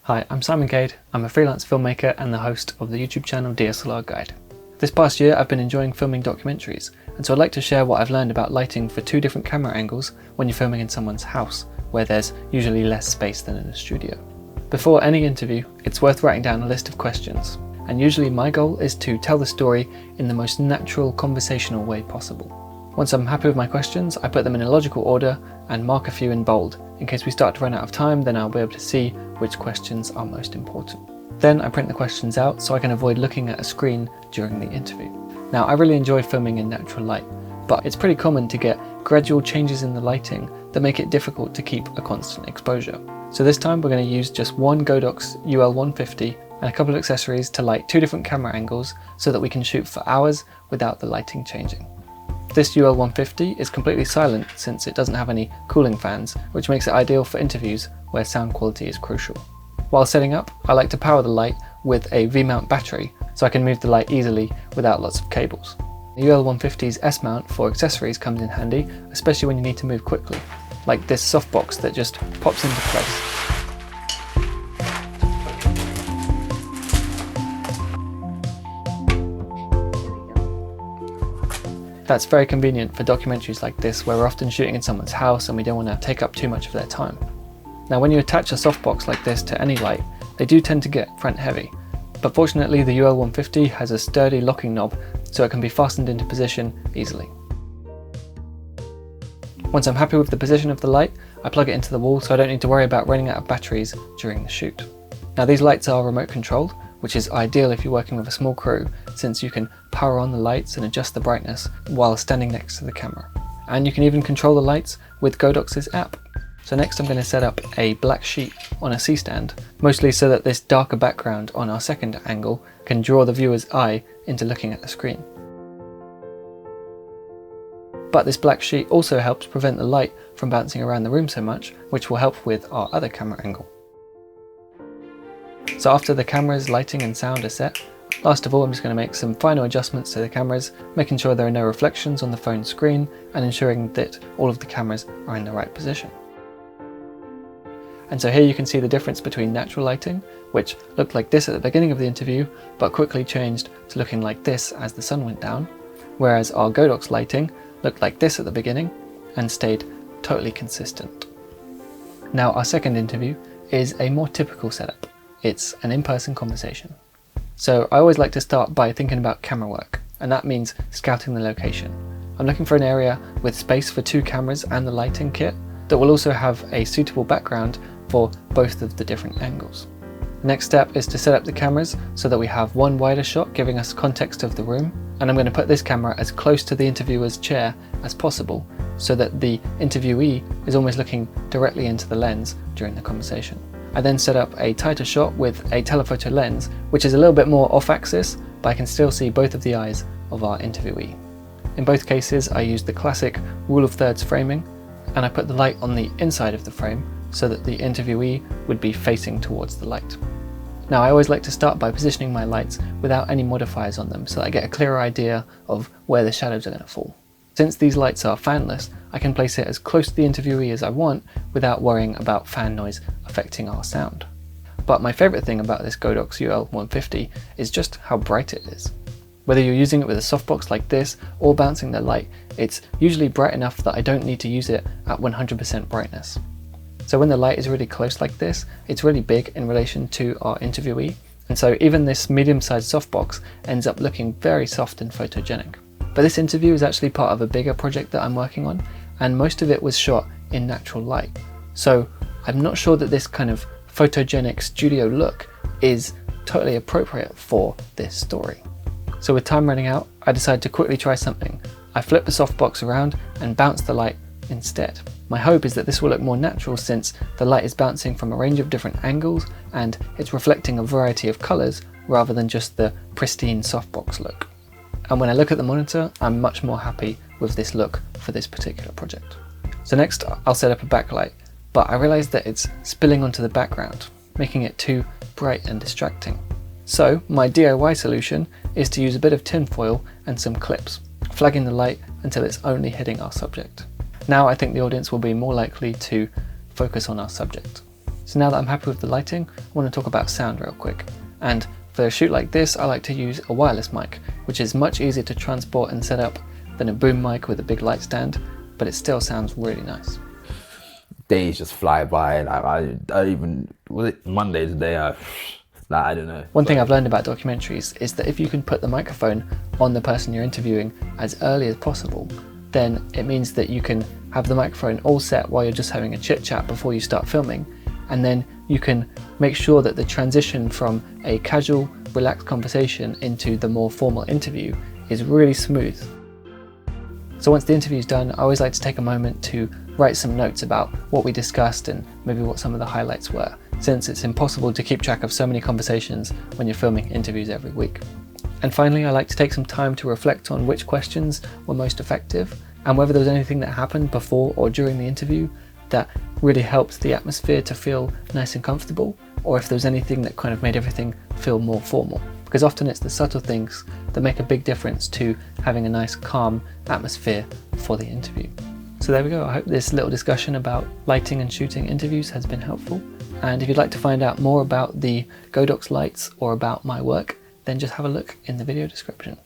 Hi, I'm Simon Cade. I'm a freelance filmmaker and the host of the YouTube channel DSLR Guide. This past year I've been enjoying filming documentaries, and so I'd like to share what I've learned about lighting for two different camera angles when you're filming in someone's house, where there's usually less space than in a studio. Before any interview, it's worth writing down a list of questions, and usually my goal is to tell the story in the most natural, conversational way possible. Once I'm happy with my questions, I put them in a logical order and mark a few in bold. In case we start to run out of time, then I'll be able to see which questions are most important. Then I print the questions out so I can avoid looking at a screen during the interview. Now, I really enjoy filming in natural light, but it's pretty common to get gradual changes in the lighting that make it difficult to keep a constant exposure. So this time we're going to use just one Godox UL150 and a couple of accessories to light two different camera angles so that we can shoot for hours without the lighting changing. This UL150 is completely silent since it doesn't have any cooling fans, which makes it ideal for interviews where sound quality is crucial. While setting up, I like to power the light with a V-mount battery so I can move the light easily without lots of cables. The UL150's S-mount for accessories comes in handy, especially when you need to move quickly, like this softbox that just pops into place. That's very convenient for documentaries like this where we're often shooting in someone's house and we don't want to take up too much of their time. Now, when you attach a softbox like this to any light, they do tend to get front heavy, but fortunately the UL150 has a sturdy locking knob so it can be fastened into position easily. Once I'm happy with the position of the light, I plug it into the wall so I don't need to worry about running out of batteries during the shoot. Now, these lights are remote controlled, which is ideal if you're working with a small crew, since you can power on the lights and adjust the brightness while standing next to the camera. And you can even control the lights with Godox's app. So next I'm going to set up a black sheet on a C-stand, mostly so that this darker background on our second angle can draw the viewer's eye into looking at the screen. But this black sheet also helps prevent the light from bouncing around the room so much, which will help with our other camera angle. So after the camera's lighting and sound are set, last of all I'm just going to make some final adjustments to the cameras, making sure there are no reflections on the phone screen and ensuring that all of the cameras are in the right position. And so here you can see the difference between natural lighting, which looked like this at the beginning of the interview, but quickly changed to looking like this as the sun went down, whereas our Godox lighting looked like this at the beginning and stayed totally consistent. Now, our second interview is a more typical setup. It's an in-person conversation. So I always like to start by thinking about camera work, and that means scouting the location. I'm looking for an area with space for two cameras and the lighting kit that will also have a suitable background for both of the different angles. The next step is to set up the cameras so that we have one wider shot giving us context of the room, and I'm going to put this camera as close to the interviewer's chair as possible so that the interviewee is almost looking directly into the lens during the conversation. I then set up a tighter shot with a telephoto lens, which is a little bit more off-axis, but I can still see both of the eyes of our interviewee. In both cases, I used the classic rule of thirds framing, and I put the light on the inside of the frame so that the interviewee would be facing towards the light. Now, I always like to start by positioning my lights without any modifiers on them so that I get a clearer idea of where the shadows are going to fall. Since these lights are fanless, I can place it as close to the interviewee as I want without worrying about fan noise affecting our sound. But my favourite thing about this Godox UL150 is just how bright it is. Whether you're using it with a softbox like this or bouncing the light, it's usually bright enough that I don't need to use it at 100% brightness. So when the light is really close like this, it's really big in relation to our interviewee, and so even this medium-sized softbox ends up looking very soft and photogenic. But this interview is actually part of a bigger project that I'm working on, and most of it was shot in natural light. So I'm not sure that this kind of photogenic studio look is totally appropriate for this story. So with time running out, I decided to quickly try something. I flipped the softbox around and bounced the light instead. My hope is that this will look more natural since the light is bouncing from a range of different angles and it's reflecting a variety of colours rather than just the pristine softbox look. And when I look at the monitor, I'm much more happy with this look for this particular project. So next I'll set up a backlight, but I realised that it's spilling onto the background, making it too bright and distracting. So my DIY solution is to use a bit of tin foil and some clips, flagging the light until it's only hitting our subject. Now I think the audience will be more likely to focus on our subject. So now that I'm happy with the lighting, I want to talk about sound real quick. And for a shoot like this, I like to use a wireless mic, which is much easier to transport and set up than a boom mic with a big light stand, but it still sounds really nice. Days just fly by, and I even, was it Monday today? I don't know. One thing I've learned about documentaries is that if you can put the microphone on the person you're interviewing as early as possible, then it means that you can have the microphone all set while you're just having a chit chat before you start filming, and then you can make sure that the transition from a casual, relaxed conversation into the more formal interview is really smooth. So once the interview's done, I always like to take a moment to write some notes about what we discussed and maybe what some of the highlights were, since it's impossible to keep track of so many conversations when you're filming interviews every week. And finally, I like to take some time to reflect on which questions were most effective and whether there was anything that happened before or during the interview that really helped the atmosphere to feel nice and comfortable, or if there was anything that kind of made everything feel more formal. Because often it's the subtle things that make a big difference to having a nice calm atmosphere for the interview. So there we go. I hope this little discussion about lighting and shooting interviews has been helpful. And if you'd like to find out more about the Godox lights or about my work, then just have a look in the video description.